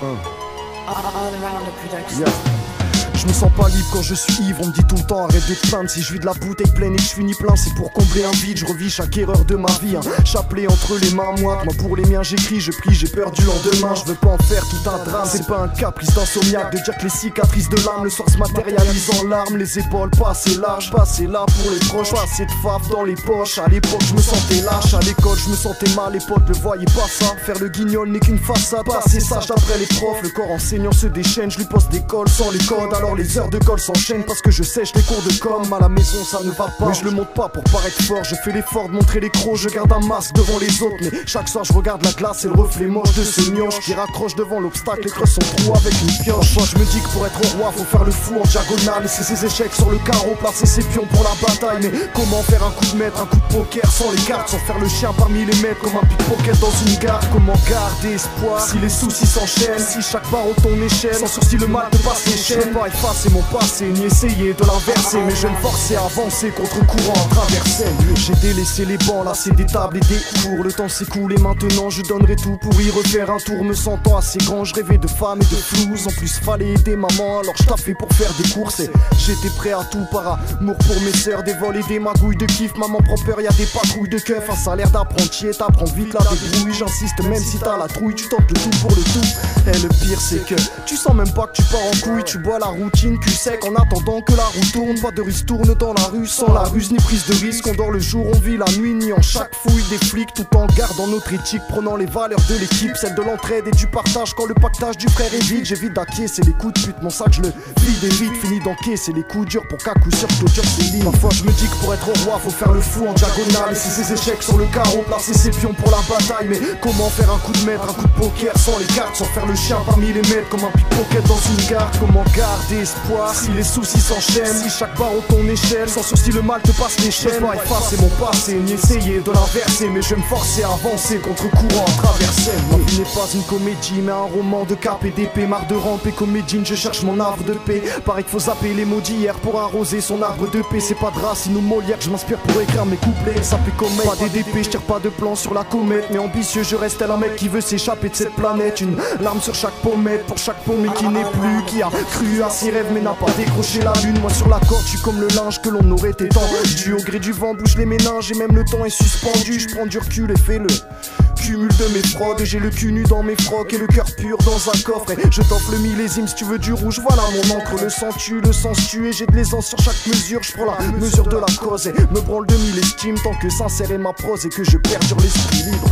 All around the production. Yeah. Je me sens pas libre quand je suis ivre, on me dit tout le temps arrête de te plaindre. Si je vis de la bouteille pleine et que je finis plein, c'est pour combler un vide. Je revis chaque erreur de ma vie, un chapelet entre les mains moites. Moi pour les miens j'écris, je prie, j'ai peur du lendemain. Je veux pas en faire tout un drame, c'est pas un caprice d'insomniaque de dire que les cicatrices de l'âme le soir se matérialisent en larmes. Les épaules pas assez larges, pas assez là pour les proches, pas assez de faf dans les poches. À l'époque je me sentais lâche, à l'école je me sentais mal. Les potes ne voyaient pas ça, faire le guignol n'est qu'une façade. Pas assez sage d'après les profs, le corps enseignant se déchaîne. Je lui pose des cols sans les codes, alors les heures de colle s'enchaînent parce que je sèche les cours de com. À la maison ça ne va pas, mais je le montre pas pour paraître fort. Je fais l'effort de montrer les crocs, je garde un masque devant les autres. Mais chaque soir je regarde la glace et le reflet moche de ce mioche qui raccroche devant l'obstacle et creuse son trou avec une pioche. Parfois je me dis que pour être roi faut faire le fou en diagonale, laisser ses échecs sur le carreau, placer ses pions pour la bataille. Mais comment faire un coup de maître, un coup de poker sans les cartes, sans faire le chien parmi les maîtres comme un pickpocket dans une gare? Comment garder espoir si les soucis s'enchaînent, si chaque barreau ton échelle, sans sursis le mal te passe les chaînes? Je peux pas effacer mon passé ni essayer de l'inverser, mais je vais me forcer à avancer contre courant à traverser. J'ai délaissé les bancs, lassé des tables et des cours. Le temps s'écoule et maintenant je donnerai tout pour y refaire un tour. Me sentant assez grand, je rêvais de femmes et de floues. En plus fallait aider maman, alors je taffais pour faire des courses. Et j'étais prêt à tout par amour pour mes sœurs, des vols et des magouilles de kiff. Maman prend peur, y'a des patrouilles de keuf. Un salaire d'apprenti et t'apprends vite la débrouille. J'insiste même si t'as la trouille, tu tentes le tout pour le tout. Et le pire c'est que tu sens même pas que tu pars en couille. Tu bois la routine, cul sec en attendant que la roue tourne. Pas de ristourne dans la rue, sans la ruse ni prise de risque. On dort le jour, on vit la nuit, ni en chaque fouille des flics. Tout en gardant notre éthique, prenant les valeurs de l'équipe, celle de l'entraide et du partage. Quand le pactage du frère est vide, j'évite d'acquiescer les coups de pute. Mon sac je le vide et vite, fini d'encaisser les coups durs pour qu'à coup sûr je te dure ses lignes. Parfois je me dis que pour être roi faut faire le fou en diagonale, laisser ses échecs sur le carreau, placer ses pions pour la bataille. Mais comment faire un coup de maître, un coup de poker sans les cartes, sans faire le chien parmi les maîtres comme un pickpocket dans une gare? Comment garder espoir si les soucis s'enchaînent, si chaque barreau ton échelle, sans sursis le mal te passe les chaînes? Je peux pas effacer mon passé ni essayer de l'inverser, mais je vais me forcer à avancer contre courant à traverser. Ma vie n'est pas une comédie mais un roman de cap et d'épée. Marre de ramper comédine, je cherche mon arbre de paix. Pareil qu'il faut zapper les mots d'hier pour arroser son arbre de paix. C'est pas de Racine ou Molière que je m'inspire pour écrire mes couplets. Ça fait comme pas DDP, je tire pas de plan sur la comète, mais ambitieux je reste tel un mec qui veut s'échapper de cette planète. Une larme sur chaque pommette pour chaque pomme qui n'est plus, qui a cru à ses rêves mais n'a pas décroché la lune. Moi sur la corde je suis comme le linge que l'on aurait étendu. Au gré du vent bouge les méninges et même le temps est suspendu. Je prends du recul et fais le cumul de mes fraudes. J'ai le cul nu dans mes frocs et le cœur pur dans un coffre. Et je t'offre le millésime si tu veux du rouge, voilà mon encre. Le sens-tu, le sens-tu, et j'ai de l'aisance sur chaque mesure. Je prends la mesure de la cause et me branle de millestime tant que sincère est ma prose et que je perdure l'esprit libre.